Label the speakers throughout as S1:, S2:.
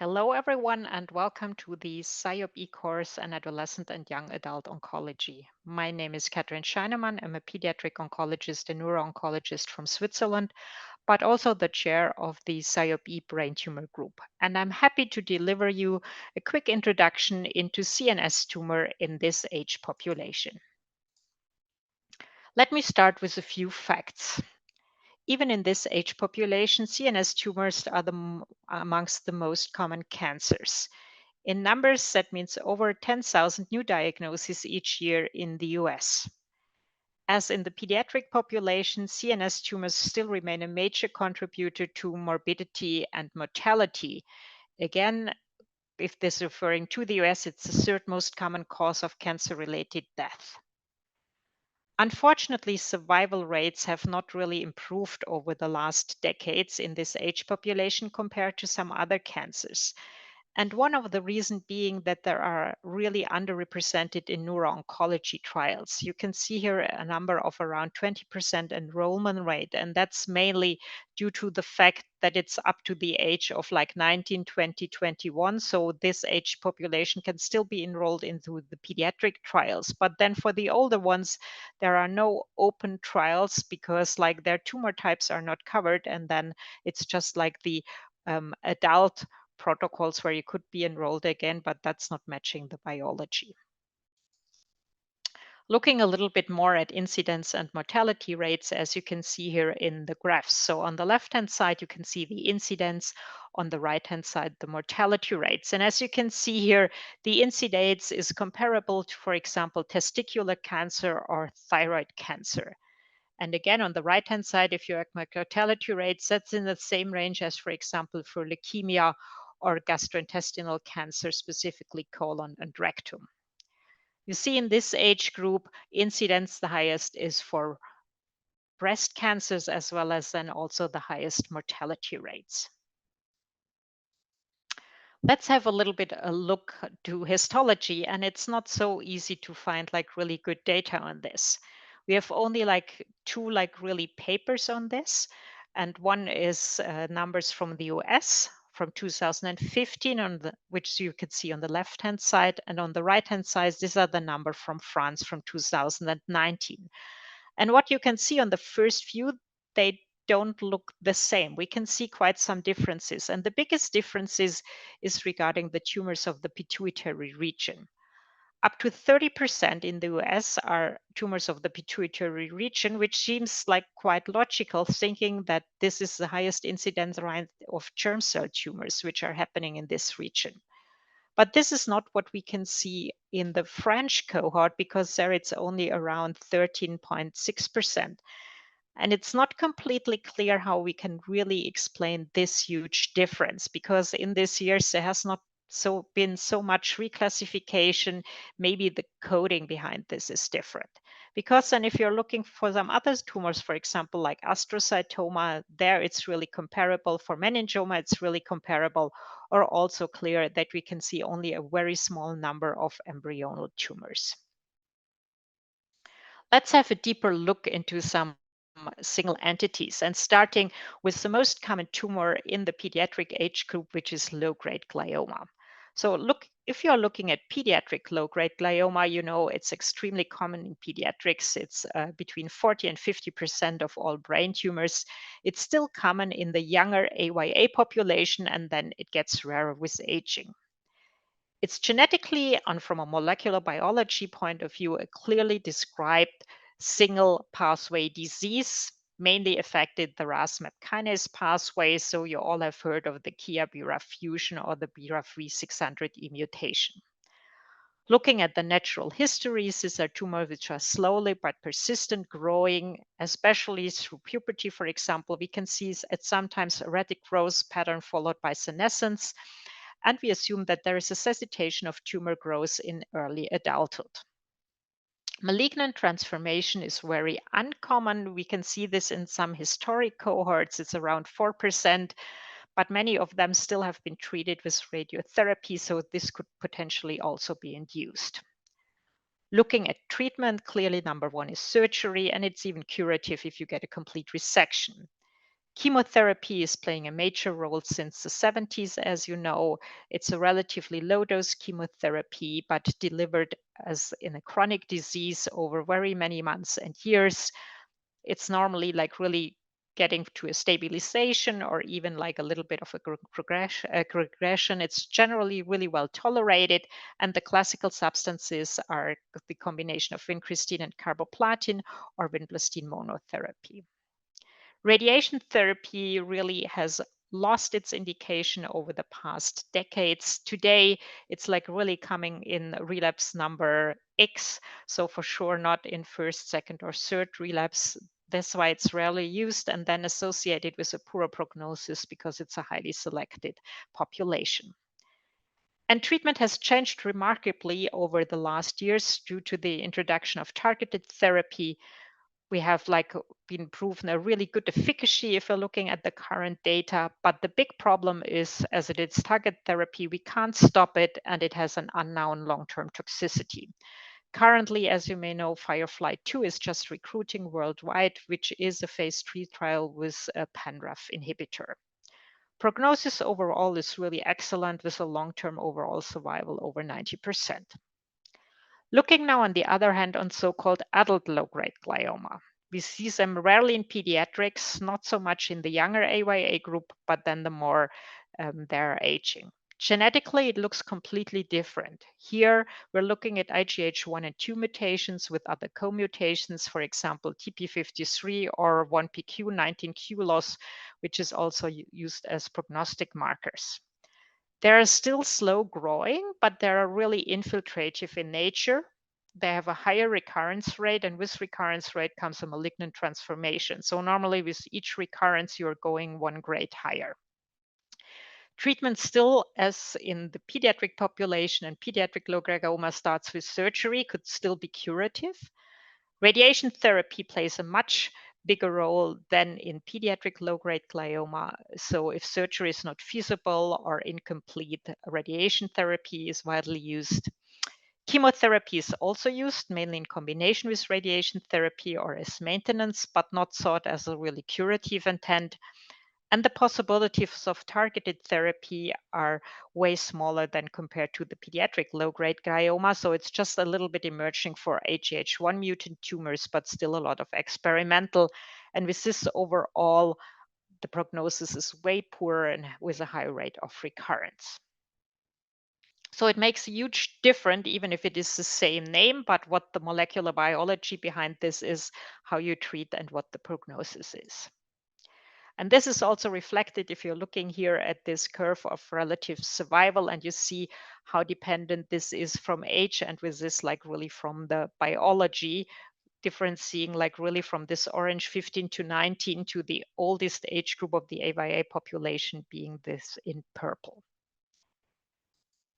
S1: Hello, everyone, and welcome to the SciOp course on Adolescent and Young Adult Oncology. My name is Katrin Scheinemann. I'm a pediatric oncologist and neuro-oncologist from Switzerland, but also the chair of the SciOp Brain Tumor Group. And I'm happy to deliver you a quick introduction into CNS tumor in this age population. Let me start with a few facts. Even in this age population, CNS tumors are amongst the most common cancers. In numbers, that means over 10,000 new diagnoses each year in the US. As in the pediatric population, CNS tumors still remain a major contributor to morbidity and mortality. Again, if this is referring to the US, it's the third most common cause of cancer-related death. Unfortunately, survival rates have not really improved over the last decades in this age population compared to some other cancers. And one of the reasons being that there are really underrepresented in neuro-oncology trials. You can see here a number of around 20% enrollment rate, and that's mainly due to the fact that it's up to the age of like 19, 20, 21. So this age population can still be enrolled into the pediatric trials. But then for the older ones, there are no open trials because like their tumor types are not covered. And then it's just like the adult protocols where you could be enrolled again, but that's not matching the biology. Looking a little bit more at incidence and mortality rates, as you can see here in the graphs. So on the left-hand side, you can see the incidence. On the right-hand side, the mortality rates. And as you can see here, the incidence is comparable to, for example, testicular cancer or thyroid cancer. And again, on the right-hand side, if you have mortality rates, that's in the same range as, for example, for leukemia or gastrointestinal cancer, specifically colon and rectum. You see in this age group, incidence, the highest is for breast cancers, as well as then also the highest mortality rates. Let's have a little bit a look to histology, and it's not so easy to find like really good data on this. We have only like two like really papers on this, and one is numbers from the US from 2015 which you can see on the left hand side, and on the right hand side these are the number from France from 2019. And what you can see on the first view, they don't look the same. We can see quite some differences. And the biggest differences is regarding the tumors of the pituitary region. Up to 30% in the US are tumors of the pituitary region, which seems like quite logical, thinking that this is the highest incidence rate of germ cell tumors, which are happening in this region. But this is not what we can see in the French cohort because there it's only around 13.6%. And it's not completely clear how we can really explain this huge difference because in these years there has not been so much reclassification. Maybe the coding behind this is different. Because then if you're looking for some other tumors, for example, like astrocytoma, there it's really comparable. For meningioma, it's really comparable, or also clear that we can see only a very small number of embryonal tumors. Let's have a deeper look into some single entities and starting with the most common tumor in the pediatric age group, which is low-grade glioma. So if you're looking at pediatric low-grade glioma, you know it's extremely common in pediatrics. It's between 40 and 50% of all brain tumors. It's still common in the younger AYA population, and then it gets rarer with aging. It's genetically and from a molecular biology point of view, a clearly described single pathway disease, mainly affected the RAS-MET kinase pathway. So you all have heard of the KIA-BRAF fusion or the BRAF V600E mutation. Looking at the natural histories, these are tumors which are slowly but persistent growing, especially through puberty, for example. We can see at sometimes erratic growth pattern followed by senescence, and we assume that there is a cessation of tumor growth in early adulthood. Malignant transformation is very uncommon. We can see this in some historic cohorts. It's around 4%, but many of them still have been treated with radiotherapy, so this could potentially also be induced. Looking at treatment, clearly number one is surgery, and it's even curative if you get a complete resection. Chemotherapy is playing a major role since the 70s, as you know. It's a relatively low dose chemotherapy, but delivered as in a chronic disease over very many months and years. It's normally like really getting to a stabilization or even like a little bit of a regression. It's generally really well tolerated, and the classical substances are the combination of vincristine and carboplatin or vinblastine monotherapy. Radiation therapy really has lost its indication over the past decades. Today, it's like really coming in relapse number X. So, for sure, not in first, second, or third relapse. That's why it's rarely used and then associated with a poorer prognosis because it's a highly selected population. And treatment has changed remarkably over the last years due to the introduction of targeted therapy. We have like been proven a really good efficacy if you're looking at the current data. But the big problem is, as it is target therapy, we can't stop it and it has an unknown long-term toxicity. Currently, as you may know, Firefly 2 is just recruiting worldwide, which is a phase 3 trial with a pan-RAF inhibitor. Prognosis overall is really excellent with a long-term overall survival over 90%. Looking now, on the other hand, on so-called adult low-grade glioma. We see them rarely in pediatrics, not so much in the younger AYA group, but then the more they're aging. Genetically, it looks completely different. Here, we're looking at IGH1 and 2 mutations with other co-mutations, for example, TP53 or 1PQ, 19q loss, which is also used as prognostic markers. They're still slow growing, but they're really infiltrative in nature. They have a higher recurrence rate, and with recurrence rate comes a malignant transformation. So normally with each recurrence, you're going one grade higher. Treatment still, as in the pediatric population and pediatric low-grade glioma, starts with surgery, could still be curative. Radiation therapy plays a much bigger role than in pediatric low-grade glioma. So if surgery is not feasible or incomplete, radiation therapy is widely used. Chemotherapy is also used, mainly in combination with radiation therapy or as maintenance, but not thought as a really curative intent. And the possibilities of targeted therapy are way smaller than compared to the pediatric low-grade glioma. So it's just a little bit emerging for HH1 mutant tumors, but still a lot of experimental. And with this overall, the prognosis is way poorer and with a high rate of recurrence. So it makes a huge difference, even if it is the same name, but what the molecular biology behind this is, how you treat and what the prognosis is. And this is also reflected if you're looking here at this curve of relative survival, and you see how dependent this is from age, and with this like really from the biology, differentiating like really from this orange 15 to 19 to the oldest age group of the AYA population being this in purple.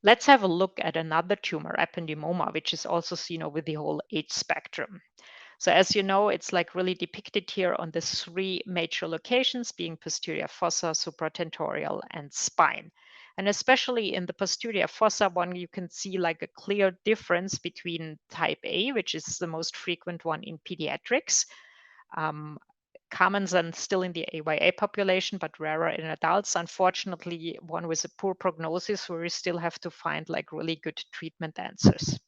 S1: Let's have a look at another tumor, ependymoma, which is also seen over the whole age spectrum. So as you know, it's like really depicted here on the three major locations being posterior fossa, supratentorial, and spine. And especially in the posterior fossa one, you can see like a clear difference between type A, which is the most frequent one in pediatrics, common than still in the AYA population, but rarer in adults. Unfortunately, one with a poor prognosis where we still have to find like really good treatment answers.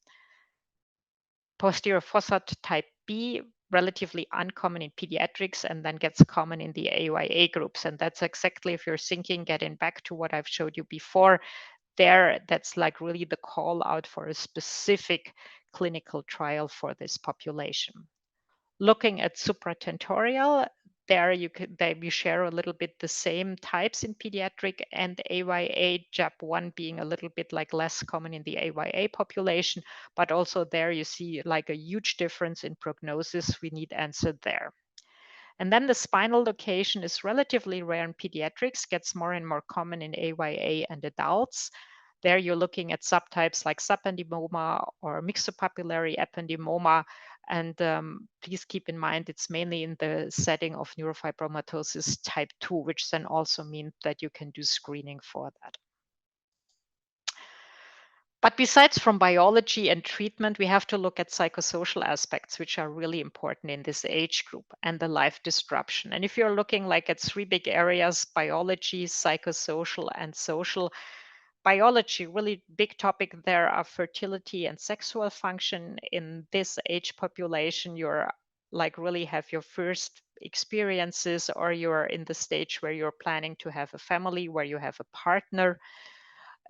S1: Posterior fossa type B, relatively uncommon in pediatrics and then gets common in the AYA groups. And that's exactly, if you're thinking, getting back to what I've showed you before, there, that's like really the call out for a specific clinical trial for this population. Looking at supratentorial, there we share a little bit the same types in pediatric and AYA, JAP1 being a little bit like less common in the AYA population, but also there you see like a huge difference in prognosis we need answered there. And then the spinal location is relatively rare in pediatrics, gets more and more common in AYA and adults. There you're looking at subtypes like subependymoma or myxopapillary ependymoma. And please keep in mind, it's mainly in the setting of neurofibromatosis type 2, which then also means that you can do screening for that. But besides from biology and treatment, we have to look at psychosocial aspects, which are really important in this age group, and the life disruption. And if you're looking like at three big areas, biology, psychosocial, and social, biology, really big topic there are fertility and sexual function. In this age population, you're like really have your first experiences, or you're in the stage where you're planning to have a family, where you have a partner.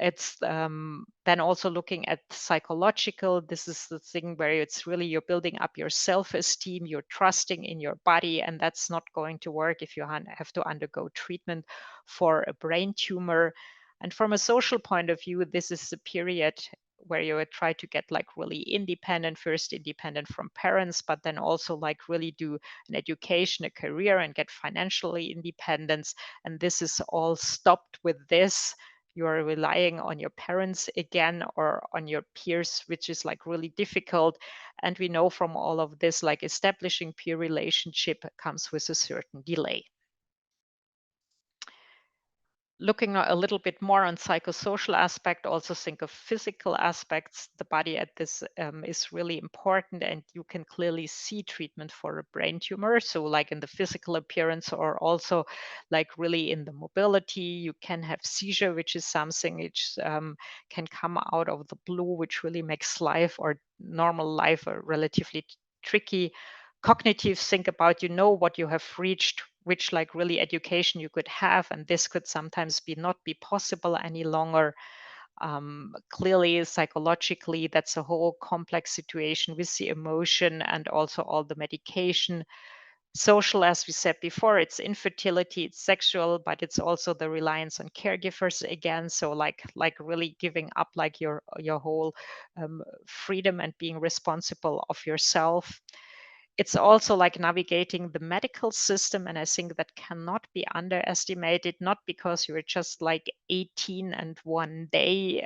S1: It's then also looking at psychological. This is the thing where it's really you're building up your self-esteem, you're trusting in your body, and that's not going to work if you have to undergo treatment for a brain tumor. And from a social point of view, this is the period where you would try to get like really independent, first independent from parents, but then also like really do an education, a career, and get financially independence. And this is all stopped with this. You're relying on your parents again or on your peers, which is like really difficult. And we know from all of this, like establishing peer relationship comes with a certain delay. Looking a little bit more on psychosocial aspect, also think of physical aspects. The body at this is really important, and you can clearly see treatment for a brain tumor. So like in the physical appearance, or also like really in the mobility. You can have seizure, which is something which can come out of the blue, which really makes life or normal life relatively tricky. Cognitive, think about, you know, what you have reached, which like really education you could have, and this could sometimes be not be possible any longer. Clearly psychologically, that's a whole complex situation with the emotion and also all the medication. Social, as we said before, it's infertility, it's sexual, but it's also the reliance on caregivers again. So like really giving up like your whole freedom and being responsible of yourself. It's also like navigating the medical system, and I think that cannot be underestimated. Not because you're just like 18 and one day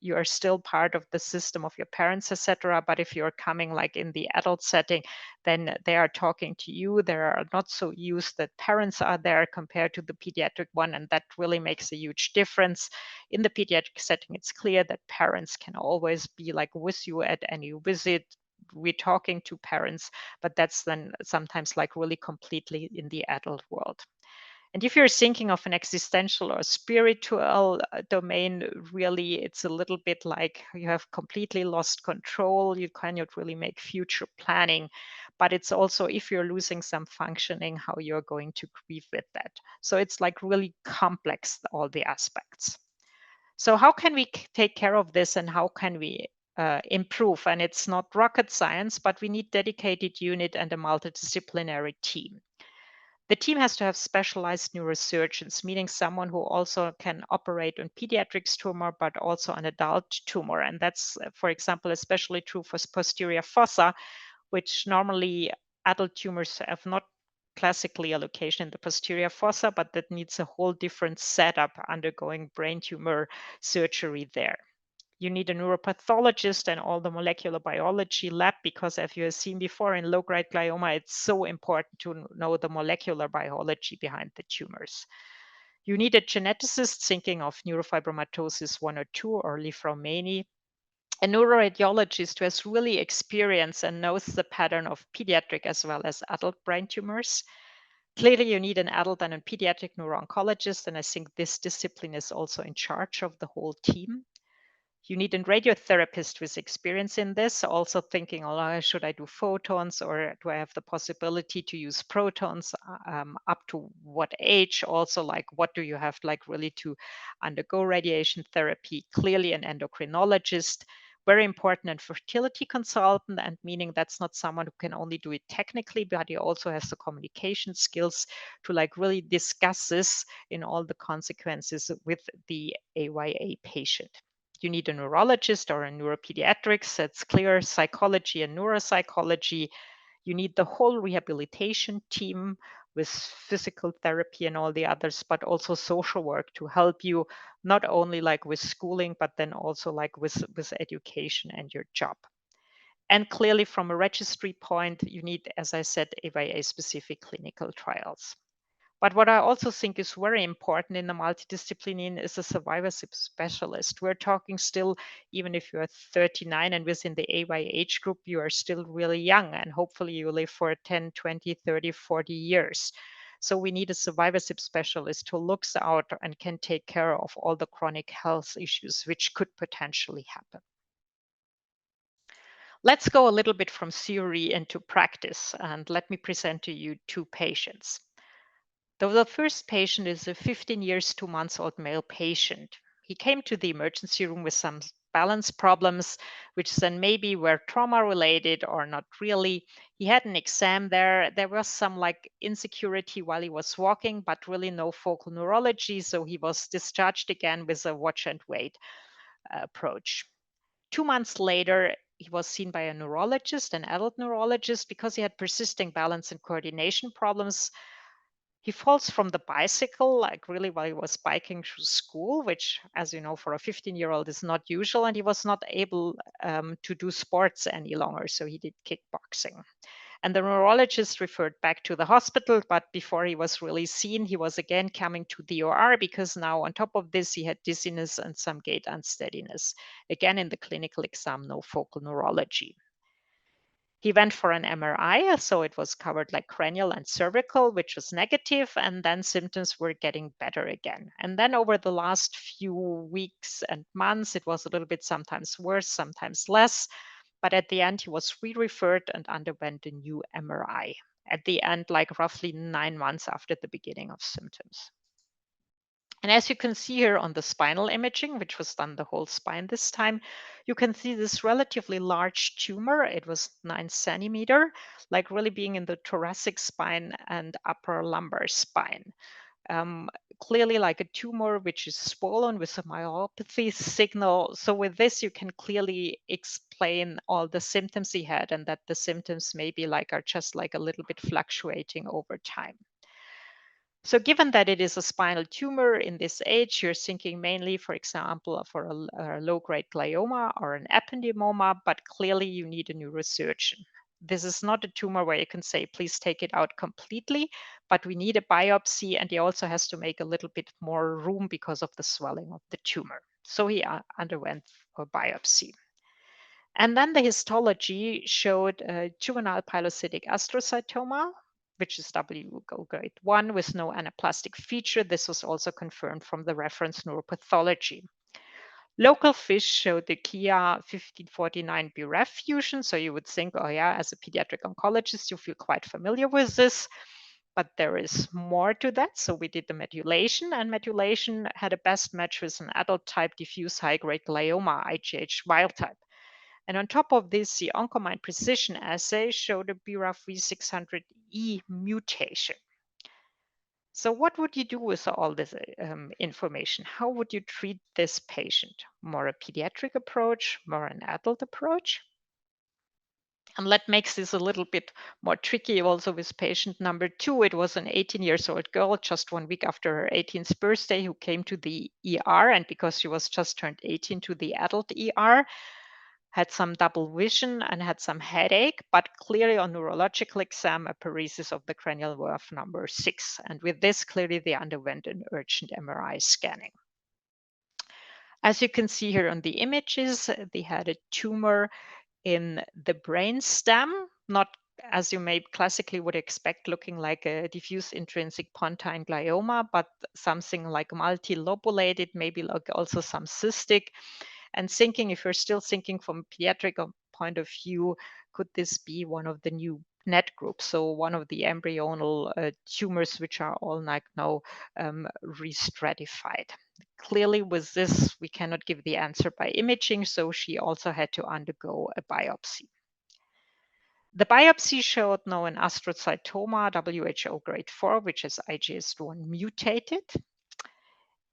S1: you are still part of the system of your parents, etc. But if you're coming like in the adult setting, then they are talking to you. They are not so used that parents are there compared to the pediatric one, and that really makes a huge difference. In the pediatric setting, it's clear that parents can always be like with you at any visit. We're talking to parents, but that's then sometimes like really completely in the adult world. And if you're thinking of an existential or spiritual domain, really, it's a little bit like you have completely lost control. You cannot really make future planning, but it's also if you're losing some functioning, how you're going to grieve with that. So it's like really complex, all the aspects. So how can we take care of this, and how can we improve? And it's not rocket science, but we need dedicated unit and a multidisciplinary team. The team has to have specialized neurosurgeons, meaning someone who also can operate on pediatrics tumor, but also on adult tumor. And that's, for example, especially true for posterior fossa, which normally adult tumors have not classically a location in the posterior fossa, but that needs a whole different setup undergoing brain tumor surgery there. You need a neuropathologist and all the molecular biology lab, because as you have seen before in low-grade glioma, it's so important to know the molecular biology behind the tumors. You need a geneticist thinking of neurofibromatosis 1 or 2 or Li-Fraumeni, a neuroradiologist who has really experience and knows the pattern of pediatric as well as adult brain tumors. Clearly, you need an adult and a pediatric neuro-oncologist, and I think this discipline is also in charge of the whole team. You need a radiotherapist with experience in this, also thinking, oh, should I do photons, or do I have the possibility to use protons, up to what age? Also, like, what do you have like really to undergo radiation therapy? Clearly, an endocrinologist, very important, and fertility consultant, and meaning that's not someone who can only do it technically, but he also has the communication skills to like really discuss this in all the consequences with the AYA patient. You need a neurologist or a neuropediatrics. That's clear. Psychology and neuropsychology. You need the whole rehabilitation team with physical therapy and all the others, but also social work to help you not only like with schooling, but then also like with education and your job. And clearly, from a registry point, you need, as I said, AYA specific clinical trials. But what I also think is very important in the multidisciplinary is a survivorship specialist. We're talking still, even if you're 39 and within the AY age group, you are still really young and hopefully you live for 10, 20, 30, 40 years. So we need a survivorship specialist who looks out and can take care of all the chronic health issues which could potentially happen. Let's go a little bit from theory into practice, and let me present to you two patients. The first patient is a 15 years, 2 months old male patient. He came to the emergency room with some balance problems, which then maybe were trauma related or not really. He had an exam there. There was some like insecurity while he was walking, but really no focal neurology. So he was discharged again with a watch and wait approach. 2 months later, he was seen by a neurologist, an adult neurologist, because he had persisting balance and coordination problems. He falls from the bicycle, like really while he was biking to school, which, as you know, for a 15-year-old is not usual. And he was not able to do sports any longer. So he did kickboxing. And the neurologist referred back to the hospital. But before he was really seen, he was again coming to the OR because now, on top of this, he had dizziness and some gait unsteadiness. Again, in the clinical exam, no focal neurology. He went for an MRI, so it was covered like cranial and cervical, which was negative, and then symptoms were getting better again. And then over the last few weeks and months, it was a little bit sometimes worse, sometimes less. But at the end, he was re-referred and underwent a new MRI. At the end, like roughly 9 months after the beginning of symptoms. And as you can see here on the spinal imaging, which was done the whole spine this time, you can see this relatively large tumor. It was 9 centimeter, like really being in the thoracic spine and upper lumbar spine. Um, Clearly like a tumor which is swollen with a myopathy signal. So with this, you can clearly explain all the symptoms he had and that the symptoms maybe like are just like a little bit fluctuating over time. So given that it is a spinal tumor in this age, you're thinking mainly, for example, for a low-grade glioma or an ependymoma, but clearly you need a neurosurgeon. This is not a tumor where you can say, please take it out completely, but we need a biopsy, and he also has to make a little bit more room because of the swelling of the tumor. So he underwent a biopsy. And then the histology showed juvenile pilocytic astrocytoma, which is W grade 1 with no anaplastic feature. This was also confirmed from the reference neuropathology. Local fish showed the KIA 1549 BRAF fusion. So you would think, oh yeah, as a pediatric oncologist, you feel quite familiar with this. But there is more to that. So we did the methylation, and methylation had a best match with an adult type diffuse high-grade glioma, IgH wild type. And on top of this, the Oncomine precision assay showed a BRAF V600E mutation. So what would you do with all this information? How would you treat this patient? More a pediatric approach, more an adult approach? And that makes this a little bit more tricky also with patient number 2. It was an 18 years old girl just 1 week after her 18th birthday who came to the ER. And because she was just turned 18 to the adult ER, had some double vision and had some headache, but clearly on neurological exam, a paresis of the cranial nerve number 6. And with this, clearly they underwent an urgent MRI scanning. As you can see here on the images, they had a tumor in the brain stem, not as you may classically would expect, looking like a diffuse intrinsic pontine glioma, but something like multilobulated, maybe like also some cystic. And thinking, if you're still thinking from a pediatric point of view, could this be one of the new NET groups? So one of the embryonal tumors, which are all like now re-stratified. Clearly with this, we cannot give the answer by imaging, so she also had to undergo a biopsy. The biopsy showed now an astrocytoma, WHO grade 4, which is IGS1 mutated.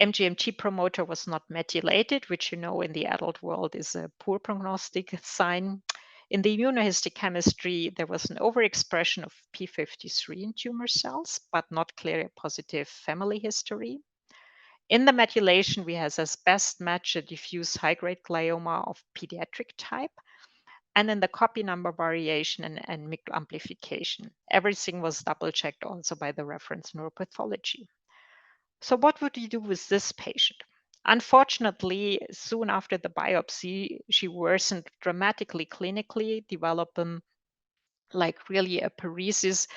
S1: MGMT promoter was not methylated, which you know in the adult world is a poor prognostic sign. In the immunohistochemistry, there was an overexpression of p53 in tumor cells, but not clearly a positive family history. In the methylation, we have as best match a diffuse high-grade glioma of pediatric type. And then the copy number variation and micro amplification. Everything was double checked also by the reference neuropathology. So, what would you do with this patient? Unfortunately, soon after the biopsy, she worsened dramatically clinically, developing like really a paresis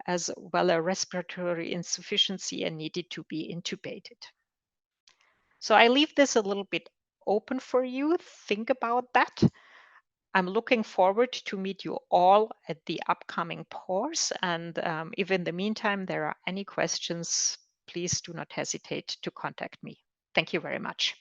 S1: as well as respiratory insufficiency and needed to be intubated. So I leave this a little bit open for you. Think about that. I'm looking forward to meet you all at the upcoming course. And if in the meantime there are any questions, please do not hesitate to contact me. Thank you very much.